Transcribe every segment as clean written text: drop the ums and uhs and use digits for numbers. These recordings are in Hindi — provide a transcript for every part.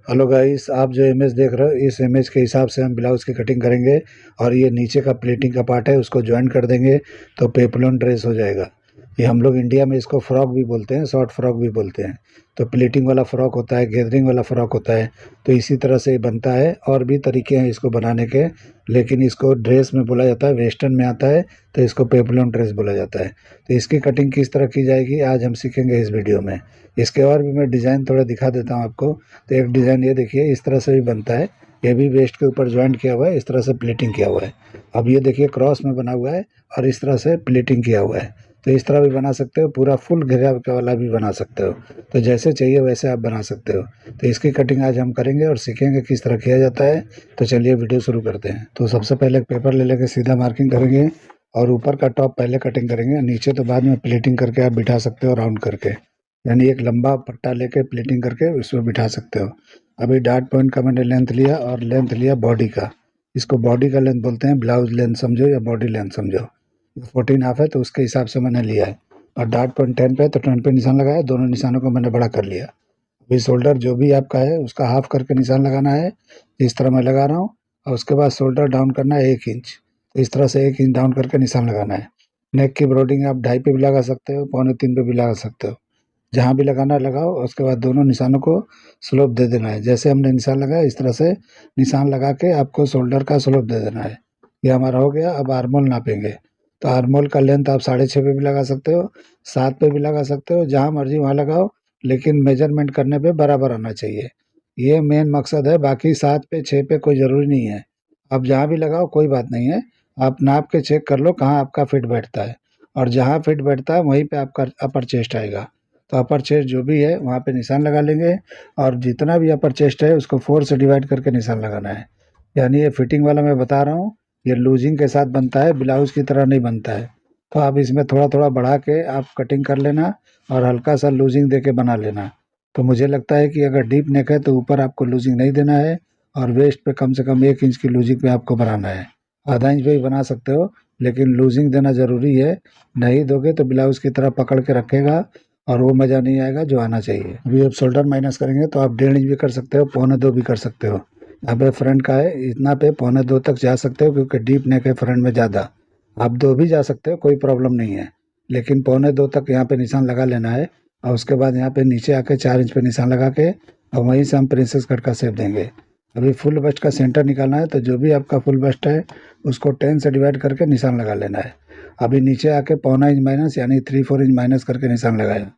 हेलो गाइस, आप जो इमेज देख रहे हो इस इमेज के हिसाब से हम ब्लाउज की कटिंग करेंगे और ये नीचे का प्लेटिंग का पार्ट है उसको ज्वाइन कर देंगे तो पेपलून ड्रेस हो जाएगा। ये हम लोग इंडिया में इसको फ्रॉक भी बोलते हैं, शॉर्ट फ्रॉक भी बोलते हैं। तो प्लेटिंग वाला फ्रॉक होता है, गैदरिंग वाला फ्रॉक होता है। तो इसी तरह से ये बनता है और भी तरीके हैं इसको बनाने के, लेकिन इसको ड्रेस में बोला जाता है, वेस्टर्न में आता है तो इसको पेपलून ड्रेस बोला जाता है। तो इसकी कटिंग किस तरह की जाएगी आज हम सीखेंगे इस वीडियो में। इसके और भी मैं डिज़ाइन थोड़ा दिखा देता हूँ आपको। तो एक डिज़ाइन ये देखिए, इस तरह से भी बनता है। ये भी वेस्ट के ऊपर ज्वाइंट किया हुआ है, इस तरह से प्लेटिंग किया हुआ है। अब ये देखिए क्रॉस में बना हुआ है और इस तरह से प्लेटिंग किया हुआ है। तो इस तरह भी बना सकते हो, पूरा फुल घेरा का वाला भी बना सकते हो। तो जैसे चाहिए वैसे आप बना सकते हो। तो इसकी कटिंग आज हम करेंगे और सीखेंगे किस तरह किया जाता है। तो चलिए वीडियो शुरू करते हैं। तो सबसे पहले एक पेपर ले लेके सीधा मार्किंग करेंगे और ऊपर का टॉप पहले कटिंग करेंगे, नीचे तो बाद में प्लेटिंग करके आप बिठा सकते हो राउंड करके। यानी एक लंबा पट्टा लेके प्लेटिंग करके उसमें बिठा सकते हो। अभी डॉट पॉइंट का मैंने लेंथ लिया और लेंथ लिया बॉडी का। इसको बॉडी का लेंथ बोलते हैं, ब्लाउज लेंथ समझो या बॉडी लेंथ समझो। 14 हाफ है तो उसके हिसाब से मैंने लिया है। और डॉट पॉइंट 10 पे तो 10 पे निशान लगाया, दोनों निशानों को मैंने बड़ा कर लिया। अभी शोल्डर जो भी आपका है उसका हाफ करके निशान लगाना है, इस तरह मैं लगा रहा हूँ। और उसके बाद शोल्डर डाउन करना है 1 इंच। तो इस तरह से 1 इंच डाउन करके निशान लगाना है। नेक की ब्रोडिंग आप 2.5 पे भी लगा सकते हो, 2.25 पे भी लगा सकते हो। जहाँ भी लगाना है लगाओ। उसके बाद दोनों निशानों को स्लोप दे देना है, जैसे हमने निशान लगाया इस तरह से निशान लगा के आपको शोल्डर का स्लोप दे देना है। ये हमारा हो गया। अब आर्मोल नापेंगे। तो आर्मोल का लेंथ आप 6.5 पे भी लगा सकते हो, 7 पे भी लगा सकते हो, जहाँ मर्जी वहाँ लगाओ। लेकिन मेजरमेंट करने पे बराबर आना चाहिए, ये मेन मकसद है। बाकी 7 पे 6 पे कोई ज़रूरी नहीं है। आप जहाँ भी लगाओ कोई बात नहीं है। आप नाप के चेक कर लो कहाँ आपका फिट बैठता है, और जहाँ फिट बैठता है वहीं पे आपका अपर चेस्ट आएगा। तो अपर चेस्ट जो भी है वहाँ पे निशान लगा लेंगे। और जितना भी अपर चेस्ट है उसको 4 से डिवाइड करके निशान लगाना है। यानी ये फिटिंग वाला मैं बता रहा हूँ, ये लूजिंग के साथ बनता है, ब्लाउज की तरह नहीं बनता है। तो आप इसमें थोड़ा थोड़ा बढ़ा के आप कटिंग कर लेना और हल्का सा लूजिंग दे के बना लेना। तो मुझे लगता है कि अगर डीप नेक है तो ऊपर आपको लूजिंग नहीं देना है, और वेस्ट पे कम से कम 1 इंच की लूजिंग पे आपको बनाना है। आधा इंच पे भी बना सकते हो, लेकिन लूजिंग देना ज़रूरी है। नहीं दोगे तो ब्लाउज की तरह पकड़ के रखेगा और वो मज़ा नहीं आएगा जो आना चाहिए। अभी आप शोल्डर माइनस करेंगे तो आप 1.5 इंच भी कर सकते हो, 2.25 भी कर सकते हो। यहाँ पे फ्रंट का है, इतना पे 2.25 तक जा सकते हो क्योंकि डीप नेक है फ्रंट में ज़्यादा। आप 2 भी जा सकते हो, कोई प्रॉब्लम नहीं है। लेकिन 2.25 तक यहाँ पे निशान लगा लेना है। और उसके बाद यहाँ पे नीचे आके 4 इंच पे निशान लगा के और वहीं से हम प्रिंसेस कट का शेप देंगे। अभी फुल बस्ट का सेंटर निकालना है, तो जो भी आपका फुल बस्ट है उसको 10 से डिवाइड करके निशान लगा लेना है। अभी नीचे आके 0.25 इंच माइनस यानी 3/4 इंच माइनस करके निशान लगाया।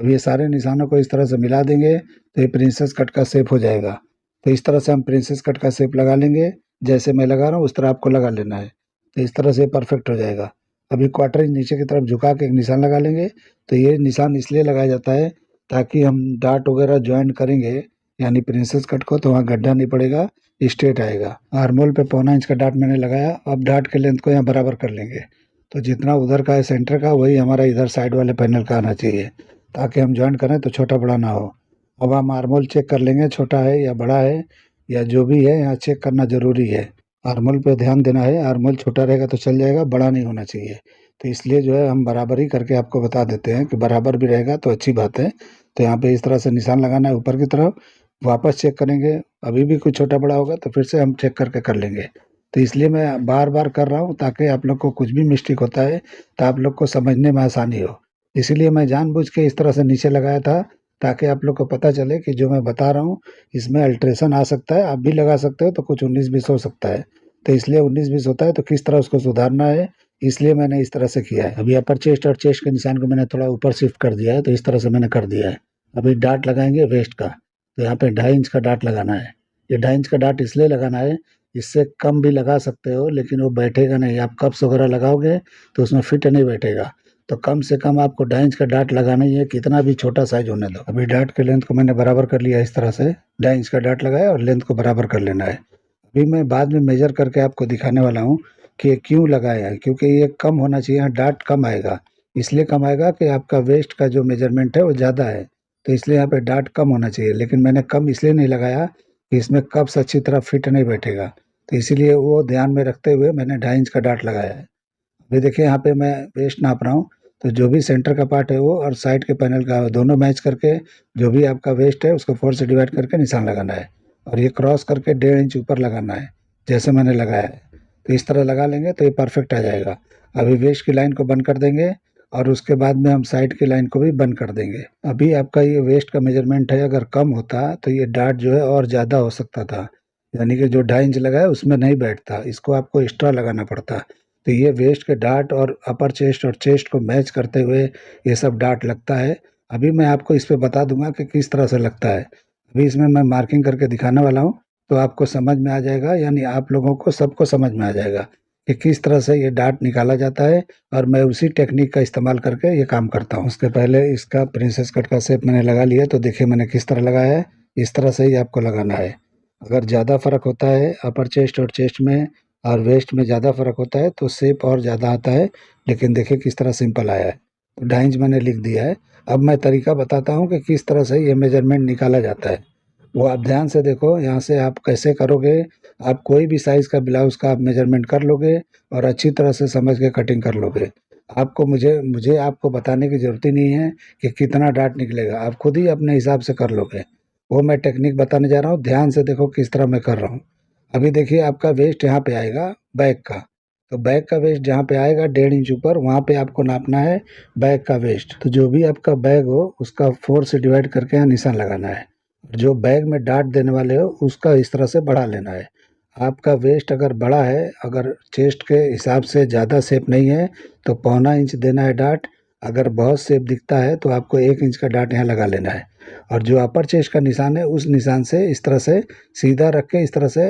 अब ये सारे निशानों को इस तरह से मिला देंगे तो ये प्रिंसेस कट का शेप हो जाएगा। तो इस तरह से हम प्रिंसेस कट का शेप लगा लेंगे, जैसे मैं लगा रहा हूँ उस तरह आपको लगा लेना है। तो इस तरह से परफेक्ट हो जाएगा। अभी 1/4 इंच नीचे की तरफ झुका के एक निशान लगा लेंगे। तो ये निशान इसलिए लगाया जाता है ताकि हम डाट वगैरह ज्वाइंट करेंगे यानी प्रिंसेस कट को तो वहाँ गड्ढा नहीं पड़ेगा, स्ट्रेट आएगा। आर्मोल पे 0.25 इंच का डाट मैंने लगाया। अब डाट के लेंथ को यहाँ बराबर कर लेंगे। तो जितना उधर का है सेंटर का वही हमारा इधर साइड वाले पैनल का आना चाहिए, ताकि हम ज्वाइन करें तो छोटा बड़ा ना हो। अब हम आर्मोल चेक कर लेंगे छोटा है या बड़ा है, या जो भी है यहाँ चेक करना ज़रूरी है। आर्मोल पे ध्यान देना है, आर्मोल छोटा रहेगा तो चल जाएगा, बड़ा नहीं होना चाहिए। तो इसलिए जो है हम बराबर ही करके आपको बता देते हैं कि बराबर भी रहेगा तो अच्छी बात है। तो यहाँ पे इस तरह से निशान लगाना है ऊपर की तरफ। वापस चेक करेंगे, अभी भी कुछ छोटा बड़ा होगा तो फिर से हम चेक करके कर लेंगे। तो इसलिए मैं बार बार कर रहा हूँ ताकि आप लोग को कुछ भी मिस्टेक होता है तो आप लोग को समझने में आसानी हो। इसीलिए मैं जानबूझ के इस तरह से नीचे लगाया था, ताकि आप लोग को पता चले कि जो मैं बता रहा हूँ इसमें अल्ट्रेशन आ सकता है। आप भी लगा सकते हो तो कुछ 19-20 हो सकता है। तो इसलिए 19-20 होता है तो किस तरह उसको सुधारना है, इसलिए मैंने इस तरह से किया है। अभी अपर चेस्ट और चेस्ट के निशान को मैंने थोड़ा ऊपर शिफ्ट कर दिया है, तो इस तरह से मैंने कर दिया है। अभी डाट लगाएंगे वेस्ट का। तो यहाँ पे 2.5 इंच का डाट लगाना है। ये 2.5 इंच का डाट इसलिए लगाना है, इससे कम भी लगा सकते हो लेकिन वो बैठेगा नहीं। आप कप्स वगैरह लगाओगे तो उसमें फिट नहीं बैठेगा। तो कम से कम आपको 2.5 इंच का डाट लगाना ही है, कितना भी छोटा साइज होने दो। अभी डाट के लेंथ को मैंने बराबर कर लिया इस तरह से। 2.5 इंच का डाट लगाया और लेंथ को बराबर कर लेना है। अभी मैं बाद में मेजर करके आपको दिखाने वाला हूँ कि ये क्यों लगाया है, क्योंकि ये कम होना चाहिए। यहाँ डाट कम आएगा, इसलिए कम आएगा कि आपका वेस्ट का जो मेजरमेंट है वो ज़्यादा है। तो इसलिए यहाँ पे डाट कम होना चाहिए, लेकिन मैंने कम इसलिए नहीं लगाया कि इसमें कप्स अच्छी तरह फिट नहीं बैठेगा। तो इसीलिए वो ध्यान में रखते हुए मैंने 2.5 इंच का डाट लगाया है। अभी देखिए यहाँ पे मैं वेस्ट नाप रहा हूँ। तो जो भी सेंटर का पार्ट है वो और साइड के पैनल का दोनों मैच करके जो भी आपका वेस्ट है उसको 4 से डिवाइड करके निशान लगाना है और ये क्रॉस करके 1.5 इंच ऊपर लगाना है, जैसे मैंने लगाया है। तो इस तरह लगा लेंगे तो ये परफेक्ट आ जाएगा। अभी वेस्ट की लाइन को बंद कर देंगे और उसके बाद में हम साइड की लाइन को भी बंद कर देंगे। अभी आपका ये वेस्ट का मेजरमेंट है, अगर कम होता तो ये डार्ट जो है और ज़्यादा हो सकता था, यानी कि जो 2.5 इंच लगा है उसमें नहीं बैठता, इसको आपको एक्स्ट्रा लगाना पड़ता। तो ये वेस्ट के डार्ट और अपर चेस्ट और चेस्ट को मैच करते हुए ये सब डार्ट लगता है। अभी मैं आपको इस पे बता दूंगा कि किस तरह से लगता है। अभी इसमें मैं मार्किंग करके दिखाने वाला हूँ, तो आपको समझ में आ जाएगा, यानी आप लोगों को सबको समझ में आ जाएगा कि किस तरह से ये डार्ट निकाला जाता है। और मैं उसी टेक्निक का इस्तेमाल करके ये काम करता हूँ। उसके पहले इसका प्रिंसेस कट का शेप मैंने लगा लिया, तो देखिए मैंने किस तरह लगाया है। इस तरह से ही आपको लगाना है। अगर ज़्यादा फ़र्क होता है अपर चेस्ट और चेस्ट में और वेस्ट में ज़्यादा फ़र्क होता है तो शेप और ज़्यादा आता है, लेकिन देखिए किस तरह सिंपल आया है। तो 2.5 इंच मैंने लिख दिया है। अब मैं तरीका बताता हूँ कि किस तरह से ये मेजरमेंट निकाला जाता है। वो आप ध्यान से देखो, यहाँ से आप कैसे करोगे। आप कोई भी साइज़ का ब्लाउज़ का आप मेजरमेंट कर लोगे और अच्छी तरह से समझ के कटिंग कर लोगे। आपको मुझे मुझे आपको बताने की ज़रूरत ही नहीं है कि कितना डार्ट निकलेगा, आप खुद ही अपने हिसाब से कर लोगे। वो मैं टेक्निक बताने जा रहा हूँ, ध्यान से देखो किस तरह मैं कर रहा हूँ। अभी देखिए आपका वेस्ट यहाँ पे आएगा बैक का, तो बैक का वेस्ट जहाँ पे आएगा 1.5 इंच ऊपर, वहाँ पे आपको नापना है बैक का वेस्ट। तो जो भी आपका बैग हो उसका 4 से डिवाइड करके यहाँ निशान लगाना है। जो बैग में डार्ट देने वाले हो उसका इस तरह से बढ़ा लेना है। आपका वेस्ट अगर बड़ा है, अगर चेस्ट के हिसाब से ज़्यादा शेप नहीं है तो 0.25 इंच देना है डार्ट। अगर बहुत शेप दिखता है तो आपको 1 इंच का डार्ट यहाँ लगा लेना है। और जो अपर चेस्ट का निशान है उस निशान से इस तरह से सीधा रख के इस तरह से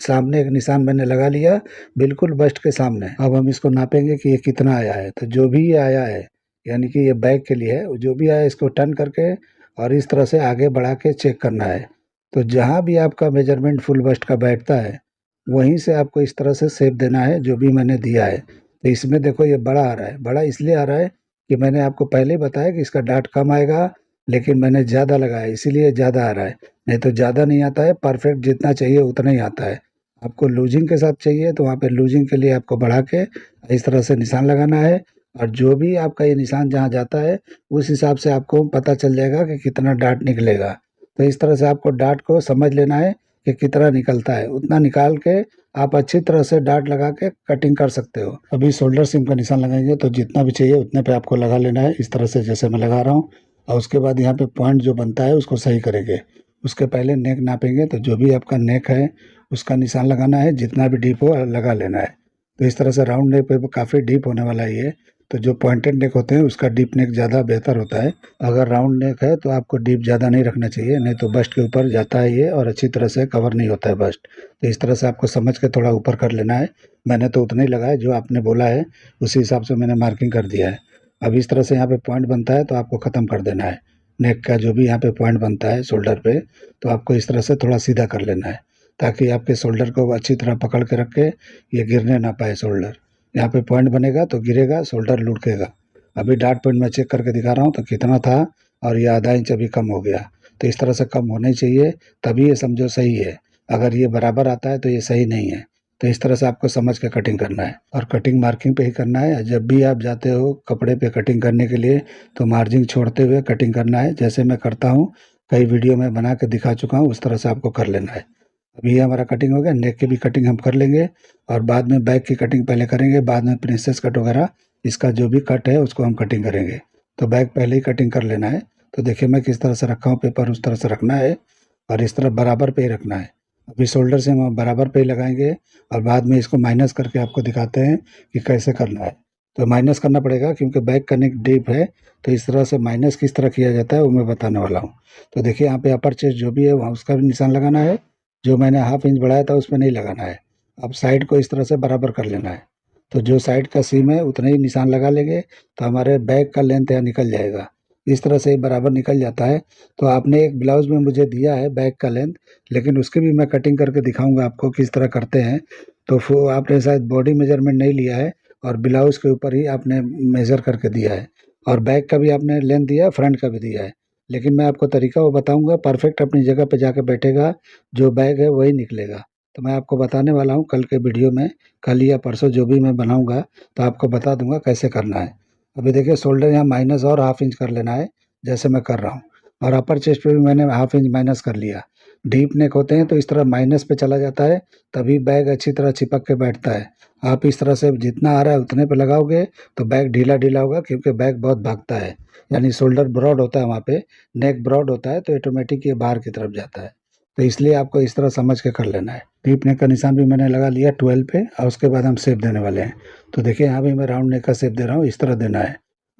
सामने एक निशान मैंने लगा लिया, बिल्कुल बस्ट के सामने। अब हम इसको नापेंगे कि ये कितना आया है। तो जो भी ये आया है, यानी कि ये बैक के लिए है, जो भी आया इसको टर्न करके और इस तरह से आगे बढ़ा के चेक करना है। तो जहाँ भी आपका मेजरमेंट फुल बस्ट का बैठता है वहीं से आपको इस तरह से शेप देना है जो भी मैंने दिया है। तो इसमें देखो ये बड़ा आ रहा है, बड़ा इसलिए आ रहा है कि मैंने आपको पहले ही बताया कि इसका डार्ट कम आएगा, लेकिन मैंने ज़्यादा लगाया इसीलिए ज़्यादा आ रहा है। नहीं तो ज़्यादा नहीं आता है, परफेक्ट जितना चाहिए उतना ही आता है। आपको लूजिंग के साथ चाहिए तो वहाँ पे लूजिंग के लिए आपको बढ़ा के इस तरह से निशान लगाना है। और जो भी आपका ये निशान जहाँ जाता है उस हिसाब से आपको पता चल जाएगा कि कितना डार्ट निकलेगा। तो इस तरह से आपको डार्ट को समझ लेना है कि कितना निकलता है, उतना निकाल के आप अच्छी तरह से डार्ट लगा के कटिंग कर सकते हो। अभी शोल्डर सीम का निशान लगाएंगे तो जितना भी चाहिए उतने पे आपको लगा लेना है, इस तरह से जैसे मैं लगा रहा हूँ। और उसके बाद यहाँ पे पॉइंट जो बनता है उसको सही करेंगे। उसके पहले नेक नापेंगे, तो जो भी आपका नेक है उसका निशान लगाना है, जितना भी डीप हो लगा लेना है। तो इस तरह से राउंड नेक पे काफ़ी डीप होने वाला है ये, तो जो पॉइंटेड नेक होते हैं उसका डीप नेक ज़्यादा बेहतर होता है। अगर राउंड नेक है तो आपको डीप ज़्यादा नहीं रखना चाहिए, नहीं तो बस्ट के ऊपर जाता है ये और अच्छी तरह से कवर नहीं होता है बस्ट। तो इस तरह से आपको समझ के थोड़ा ऊपर कर लेना है। मैंने तो उतना ही लगाया जो आपने बोला है, उसी हिसाब से मैंने मार्किंग कर दिया है। अब इस तरह से यहाँ पे पॉइंट बनता है तो आपको ख़त्म कर देना है। नेक का जो भी यहाँ पे पॉइंट बनता है शोल्डर पे, तो आपको इस तरह से थोड़ा सीधा कर लेना है ताकि आपके शोल्डर को अच्छी तरह पकड़ के रख के ये गिरने ना पाए शोल्डर। यहाँ पे पॉइंट बनेगा तो गिरेगा, शोल्डर लुढ़केगा। अभी डार्ट पॉइंट मैं चेक करके दिखा रहा हूँ तो कितना था, और ये आधा इंच अभी कम हो गया। तो इस तरह से कम होना ही चाहिए, तभी ये समझो सही है। अगर ये बराबर आता है तो ये सही नहीं है। तो इस तरह से आपको समझ के कटिंग करना है और कटिंग मार्किंग पे ही करना है। जब भी आप जाते हो कपड़े पे कटिंग करने के लिए तो मार्जिन छोड़ते हुए कटिंग करना है, जैसे मैं करता हूँ, कई वीडियो में बना के दिखा चुका हूँ, उस तरह से आपको कर लेना है। अभी ये हमारा कटिंग हो गया। नेक की भी कटिंग हम कर लेंगे और बाद में बैक की कटिंग पहले करेंगे, बाद में प्रिंसेस कट वगैरह इसका जो भी कट है उसको हम कटिंग करेंगे। तो बैक पहले ही कटिंग कर लेना है। तो देखिए मैं किस तरह से रखा हूँ, पेपर उस तरह से रखना है और इस तरह बराबर पे ही रखना है। अभी शोल्डर से हम बराबर पे ही लगाएंगे और बाद में इसको माइनस करके आपको दिखाते हैं कि कैसे करना है। तो माइनस करना पड़ेगा क्योंकि बैक का नेक डीप है, तो इस तरह से माइनस किस तरह किया जाता है वो मैं बताने वाला हूँ। तो देखिए यहाँ पे अपर चेस्ट जो भी है वहाँ उसका भी निशान लगाना है। जो मैंने हाफ इंच बढ़ाया था उसमें नहीं लगाना है। अब साइड को इस तरह से बराबर कर लेना है। तो जो साइड का सीम है उतना ही निशान लगा लेंगे तो हमारे बैक का लेंथ यहाँ निकल जाएगा। इस तरह से बराबर निकल जाता है। तो आपने एक ब्लाउज में मुझे दिया है बैक का लेंथ, लेकिन उसकी भी मैं कटिंग करके दिखाऊंगा आपको किस तरह करते हैं। तो आपने शायद बॉडी मेजरमेंट नहीं लिया है और ब्लाउज के ऊपर ही आपने मेज़र करके दिया है, और बैक का भी आपने लेंथ दिया है, फ्रंट का भी दिया है। लेकिन मैं आपको तरीका वो बताऊंगा, परफेक्ट अपनी जगह पे जाके बैठेगा, जो बैग है वही निकलेगा। तो मैं आपको बताने वाला हूँ कल के वीडियो में, कल या परसों जो भी मैं बनाऊंगा तो आपको बता दूंगा कैसे करना है। अभी देखिए शोल्डर यहाँ माइनस और हाफ इंच कर लेना है, जैसे मैं कर रहा हूँ। और अपर चेस्ट पे भी मैंने हाफ इंच माइनस कर लिया। डीप नेक होते हैं तो इस तरह माइनस पे चला जाता है, तभी बैग अच्छी तरह चिपक के बैठता है। आप इस तरह से जितना आ रहा है उतने पे लगाओगे तो बैग ढीला ढीला होगा, क्योंकि बैग बहुत भागता है। यानी शोल्डर ब्रॉड होता है वहाँ पे, नेक ब्रॉड होता है, तो ऑटोमेटिक ये बाहर की तरफ जाता है। तो इसलिए आपको इस तरह समझ के कर लेना है। डीप नेक का निशान भी मैंने लगा लिया 12 पे, और उसके बाद हम शेप देने वाले हैं। तो देखिए यहाँ भी मैं राउंड नेक का शेप दे रहा हूँ, इस तरह देना है।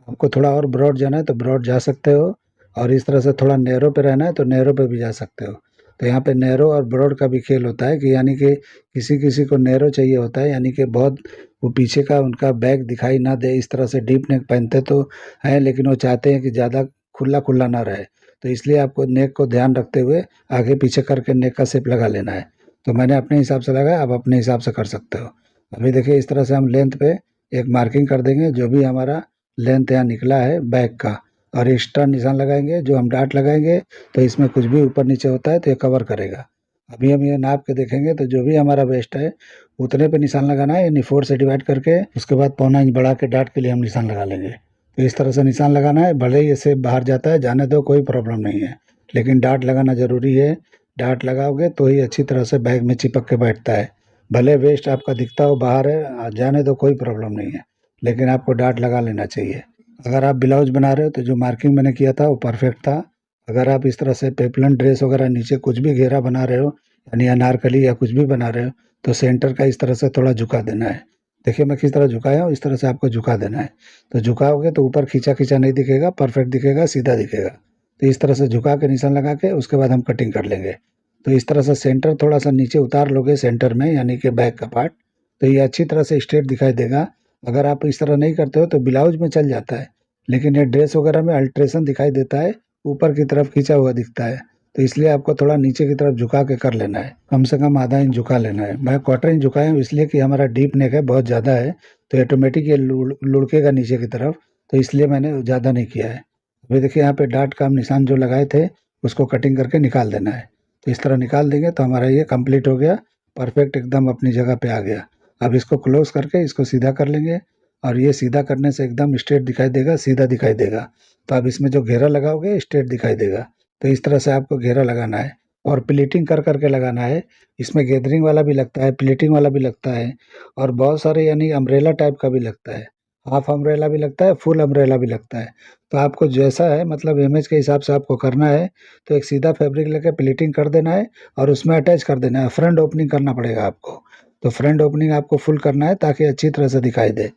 आपको थोड़ा और ब्रॉड जाना है तो ब्रॉड जा सकते हो, और इस तरह से थोड़ा नैरो पे रहना है तो नैरो पे भी जा सकते हो। तो यहाँ पे नैरो और ब्रॉड का भी खेल होता है, कि यानी कि किसी किसी को नैरो चाहिए होता है, यानी कि बहुत वो पीछे का उनका बैग दिखाई ना दे। इस तरह से डीप नेक पहनते तो हैं, लेकिन वो चाहते हैं कि ज़्यादा खुला खुला ना रहे। तो इसलिए आपको नेक को ध्यान रखते हुए आगे पीछे करके नेक का शेप लगा लेना है। तो मैंने अपने हिसाब से लगाया, आप अपने हिसाब से कर सकते हो। अभी देखिए इस तरह से हम लेंथ पे एक मार्किंग कर देंगे, जो भी हमारा लेंथ यहाँ निकला है बैक का, और एक्स्ट्रा निशान लगाएंगे। जो हम डाट लगाएंगे तो इसमें कुछ भी ऊपर नीचे होता है तो ये कवर करेगा। अभी हम ये नाप के देखेंगे तो जो भी हमारा वेस्ट है उतने पे निशान लगाना है, यानी 4 से डिवाइड करके उसके बाद पौना इंच बढ़ा के डाट के लिए हम निशान लगा लेंगे। तो इस तरह से निशान लगाना है। भले ही ये शेप बाहर जाता है, जाने दो, कोई प्रॉब्लम नहीं है, लेकिन डाट लगाना ज़रूरी है। डाट लगाओगे तो ही अच्छी तरह से बैग में चिपक के बैठता है। भले वेस्ट आपका दिखता हो बाहर है, जाने दो, कोई प्रॉब्लम नहीं है, लेकिन आपको डाट लगा लेना चाहिए। अगर आप ब्लाउज बना रहे हो तो जो मार्किंग मैंने किया था वो परफेक्ट था। अगर आप इस तरह से पेपलन ड्रेस वगैरह नीचे कुछ भी घेरा बना रहे हो, यानी अनारकली या कुछ भी बना रहे हो, तो सेंटर का इस तरह से थोड़ा झुका देना है। देखिए मैं किस तरह झुकाया हूँ, इस तरह से आपको झुका देना है। तो झुकाओगे तो ऊपर खींचा खींचा नहीं दिखेगा, परफेक्ट दिखेगा, सीधा दिखेगा। तो इस तरह से झुका के निशान लगा के उसके बाद हम कटिंग कर लेंगे। तो इस तरह से सेंटर थोड़ा सा नीचे उतार लोगे सेंटर में, यानी कि बैक का पार्ट, तो ये अच्छी तरह से स्ट्रेट दिखाई देगा। अगर आप इस तरह नहीं करते हो तो ब्लाउज में चल जाता है, लेकिन ये ड्रेस वगैरह में अल्ट्रेशन दिखाई देता है, ऊपर की तरफ खींचा हुआ दिखता है। तो इसलिए आपको थोड़ा नीचे की तरफ झुका के कर लेना है, कम से कम आधा इंच झुका लेना है। मैं क्वार्टर इंच झुकाया हूँ इसलिए कि हमारा डीप नेक है, बहुत ज़्यादा है, तो ऑटोमेटिक ये लुढ़केगा नीचे की तरफ, तो इसलिए मैंने ज़्यादा नहीं किया है। अभी देखिए यहाँ पे डाट का हम निशान जो लगाए थे उसको कटिंग करके निकाल देना है। तो इस तरह निकाल देंगे तो हमारा ये कंप्लीट हो गया, परफेक्ट एकदम अपनी जगह पे आ गया। अब इसको क्लोज करके इसको सीधा कर लेंगे, और ये सीधा करने से एकदम स्ट्रेट दिखाई देगा, सीधा दिखाई देगा। तो अब इसमें जो घेरा लगाओगे स्ट्रेट दिखाई देगा। तो इस तरह से आपको घेरा लगाना है, और प्लीटिंग कर करके लगाना है। इसमें गैदरिंग वाला भी लगता है, प्लीटिंग वाला भी लगता है, और बहुत सारे यानी अम्ब्रेला टाइप का भी लगता है, हाफ अम्ब्रेला भी लगता है, फुल अम्ब्रेला भी लगता है। तो आपको जैसा है, मतलब इमेज के हिसाब से आपको करना है। तो एक सीधा फैब्रिक लेके प्लीटिंग कर देना है, और उसमें अटैच कर देना है। फ्रंट ओपनिंग करना पड़ेगा आपको। तो फ्रंट ओपनिंग आपको फुल करना है ताकि अच्छी तरह से दिखाई दे।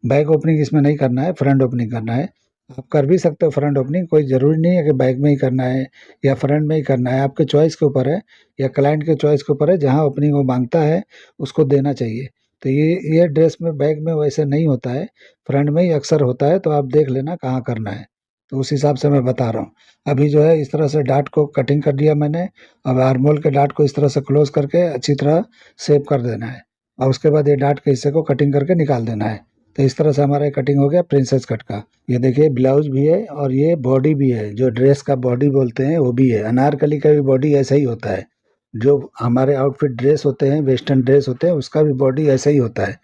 बैक ओपनिंग इसमें नहीं करना है, फ्रंट ओपनिंग करना है। आप कर भी सकते हो फ्रंट ओपनिंग, कोई ज़रूरी नहीं है कि बैक में ही करना है या फ्रंट में ही करना है, आपके चॉइस के ऊपर है, या क्लाइंट के चॉइस के ऊपर है। जहाँ ओपनिंग वो मांगता है उसको देना चाहिए। तो ये ड्रेस में बैक में वैसे नहीं होता है, फ्रंट में ही अक्सर होता है। तो आप देख लेना कहाँ करना है, तो उस हिसाब से मैं बता रहा हूँ। अभी जो है इस तरह से डाट को कटिंग कर दिया मैंने। अब आर्मोल के डाट को इस तरह से क्लोज करके अच्छी तरह शेप कर देना है, और उसके बाद ये डाट के हिस्से को कटिंग करके निकाल देना है। तो इस तरह से हमारा कटिंग हो गया प्रिंसेस कट का। ये देखिए ब्लाउज भी है और ये बॉडी भी है, जो ड्रेस का बॉडी बोलते हैं वो भी है। अनारकली का भी बॉडी ऐसा ही होता है। जो हमारे आउटफिट ड्रेस होते हैं, वेस्टर्न ड्रेस होते हैं, उसका भी बॉडी ऐसा ही होता है।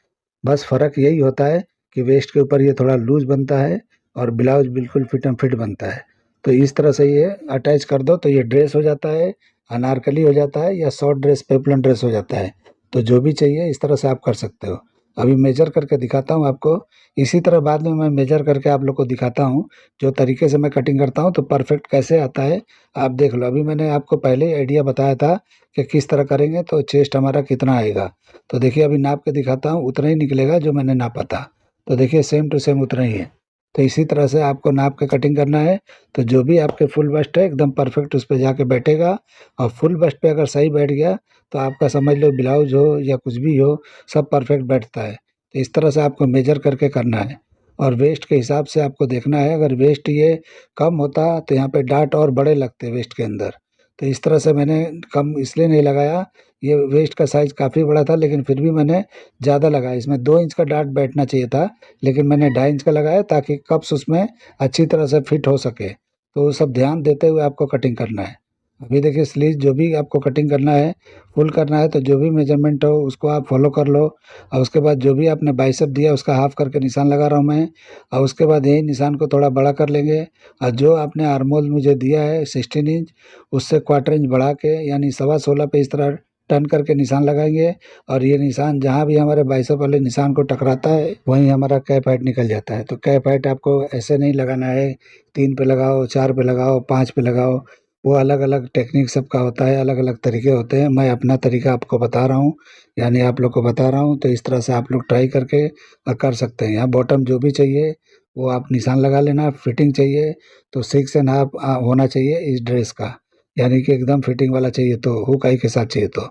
बस फ़र्क यही होता है कि वेस्ट के ऊपर ये थोड़ा लूज बनता है, और ब्लाउज बिल्कुल फिट एंड फिट बनता है। तो इस तरह से ये अटैच कर दो तो ये ड्रेस हो जाता है, अनारकली हो जाता है, या शॉर्ट ड्रेस पेपलन ड्रेस हो जाता है। तो जो भी चाहिए इस तरह से आप कर सकते हो। अभी मेजर करके दिखाता हूँ आपको। इसी तरह बाद में मैं मेजर करके आप लोग को दिखाता हूँ, जो तरीके से मैं कटिंग करता हूँ तो परफेक्ट कैसे आता है आप देख लो। अभी मैंने आपको पहले ही आइडिया बताया था कि किस तरह करेंगे तो चेस्ट हमारा कितना आएगा। तो देखिए अभी नाप के दिखाता हूँ, उतना ही निकलेगा जो मैंने नापा था। तो देखिए सेम टू सेम उतना ही है। तो इसी तरह से आपको नाप के कटिंग करना है। तो जो भी आपके फुल बस्ट है एकदम परफेक्ट उस पे जाके बैठेगा, और फुल बस्ट पे अगर सही बैठ गया तो आपका समझ लो ब्लाउज हो या कुछ भी हो, सब परफेक्ट बैठता है। तो इस तरह से आपको मेजर करके करना है, और वेस्ट के हिसाब से आपको देखना है। अगर वेस्ट ये कम होता तो यहाँ पे डाट और बड़े लगते वेस्ट के अंदर। तो इस तरह से मैंने कम इसलिए नहीं लगाया, ये वेस्ट का साइज़ काफ़ी बड़ा था, लेकिन फिर भी मैंने ज़्यादा लगाया। इसमें 2 इंच का डाट बैठना चाहिए था, लेकिन मैंने 2.5 इंच का लगाया ताकि कप्स उसमें अच्छी तरह से फिट हो सके। तो वो सब ध्यान देते हुए आपको कटिंग करना है। अभी देखिए स्लीव जो भी आपको कटिंग करना है, फुल करना है, तो जो भी मेजरमेंट हो उसको आप फॉलो कर लो। और उसके बाद जो भी आपने बाइसेप दिया उसका हाफ करके निशान लगा रहा हूँ मैं। और उसके बाद यही निशान को थोड़ा बड़ा कर लेंगे। और जो आपने आर्म होल मुझे दिया है 16 इंच, उससे क्वार्टर इंच बढ़ा के यानी 16.25 पे इस तरह टर्न करके निशान लगाएंगे। और ये निशान जहाँ भी हमारे बाइसेप वाले निशान को टकराता है वहीं हमारा कैप हाइट निकल जाता है। तो कैप हाइट आपको ऐसे नहीं लगाना है 3 पे लगाओ, 4 पे लगाओ, 5 पे लगाओ। वो अलग अलग टेक्निक सबका होता है, अलग अलग तरीके होते हैं। मैं अपना तरीका आपको बता रहा हूँ, यानी आप लोग को बता रहा हूँ। तो इस तरह से आप लोग ट्राई करके कर सकते हैं। यहाँ बॉटम जो भी चाहिए वो आप निशान लगा लेना। फिटिंग चाहिए तो 6.5 होना चाहिए इस ड्रेस का, यानी कि एकदम फिटिंग वाला चाहिए तो हुक के साथ चाहिए तो।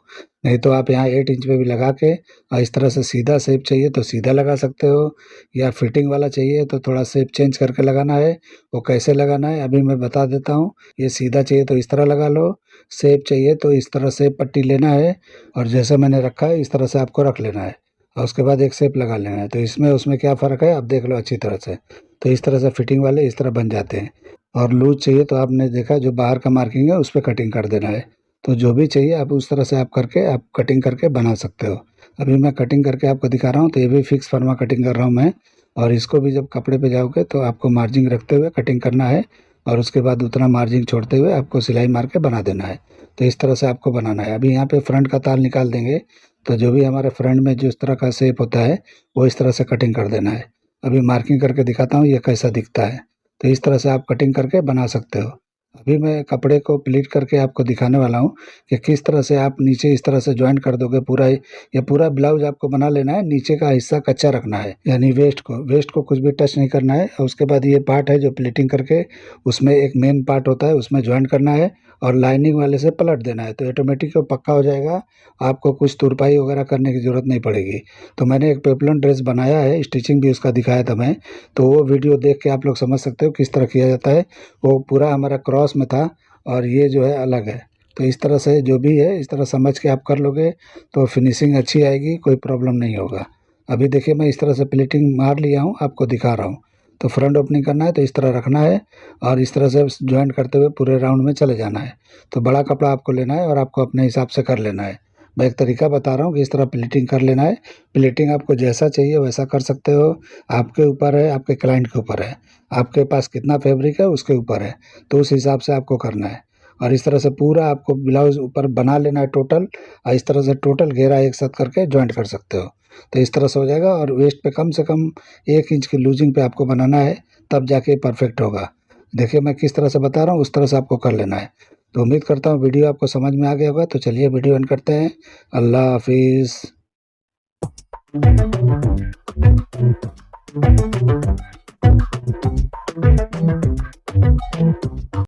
नहीं तो आप यहाँ 8 इंच पे भी लगा के, और इस तरह से सीधा शेप चाहिए तो सीधा लगा सकते हो, या फिटिंग वाला चाहिए तो थोड़ा शेप चेंज करके लगाना है। वो कैसे लगाना है अभी मैं बता देता हूँ। ये सीधा चाहिए तो इस तरह लगा लो, शेप चाहिए तो इस तरह से पट्टी लेना है, और जैसे मैंने रखा है इस तरह से आपको रख लेना है। और उसके बाद एक शेप लगा लेना है। तो इसमें उसमें क्या फ़र्क है आप देख लो अच्छी तरह से। तो इस तरह से फिटिंग वाले इस तरह बन जाते हैं। और लूज चाहिए तो आपने देखा जो बाहर का मार्किंग है उस पर कटिंग कर देना है। तो जो भी चाहिए आप उस तरह से आप करके आप कटिंग करके बना सकते हो। अभी मैं कटिंग करके आपको दिखा रहा हूँ। तो ये भी फिक्स फर्मा कटिंग कर रहा हूँ मैं। और इसको भी जब कपड़े पे जाओगे तो आपको मार्जिंग रखते हुए कटिंग करना है, और उसके बाद उतना मार्जिन छोड़ते हुए आपको सिलाई मार के बना देना है। तो इस तरह से आपको बनाना है। अभी यहाँ पे फ्रंट का ताल निकाल देंगे। तो जो भी हमारे फ्रंट में जिस तरह का शेप होता है वो इस तरह से कटिंग कर देना है। अभी मार्किंग करके दिखाता हूँ ये कैसा दिखता है। तो इस तरह से आप कटिंग करके बना सकते हो। अभी मैं कपड़े को प्लीट करके आपको दिखाने वाला हूँ कि किस तरह से आप नीचे इस तरह से ज्वाइन कर दोगे। पूरा ये पूरा ब्लाउज आपको बना लेना है, नीचे का हिस्सा कच्चा रखना है, यानी वेस्ट को कुछ भी टच नहीं करना है। और उसके बाद ये पार्ट है जो प्लीटिंग करके उसमें एक मेन पार्ट होता है उसमें ज्वाइन करना है, और लाइनिंग वाले से पलट देना है। तो ऑटोमेटिक वो पक्का हो जाएगा, आपको कुछ तुरपाई वगैरह करने की ज़रूरत नहीं पड़ेगी। तो मैंने एक पेपलम ड्रेस बनाया है, स्टिचिंग भी उसका दिखाया था मैं। तो वो वीडियो देख के आप लोग समझ सकते हो किस तरह किया जाता है। वो पूरा हमारा क्रॉस में था और ये जो है अलग है। तो इस तरह से जो भी है इस तरह समझ के आप कर लोगे तो फिनिशिंग अच्छी आएगी, कोई प्रॉब्लम नहीं होगा। अभी देखिए मैं इस तरह से प्लेटिंग मार लिया हूँ, आपको दिखा रहा हूँ। तो फ्रंट ओपनिंग करना है तो इस तरह रखना है, और इस तरह से जॉइंट करते हुए पूरे राउंड में चले जाना है। तो बड़ा कपड़ा आपको लेना है और आपको अपने हिसाब से कर लेना है। मैं एक तरीका बता रहा हूँ कि इस तरह प्लेटिंग कर लेना है। प्लेटिंग आपको जैसा चाहिए वैसा कर सकते हो, आपके ऊपर है, आपके क्लाइंट के ऊपर है, आपके पास कितना फैब्रिक है उसके ऊपर है। तो उस हिसाब से आपको करना है। और इस तरह से पूरा आपको ब्लाउज ऊपर बना लेना है टोटल, और इस तरह से टोटल घेरा एक साथ करके जॉइंट कर सकते हो। तो इस तरह से हो जाएगा। और वेस्ट पे कम से कम 1 इंच की लूजिंग पे आपको बनाना है, तब जाके परफेक्ट होगा। देखिए मैं किस तरह से बता रहा हूँ उस तरह से आपको कर लेना है। तो उम्मीद करता हूँ वीडियो आपको समझ में आ गया होगा। तो चलिए वीडियो एंड करते हैं। अल्लाह हाफिज़।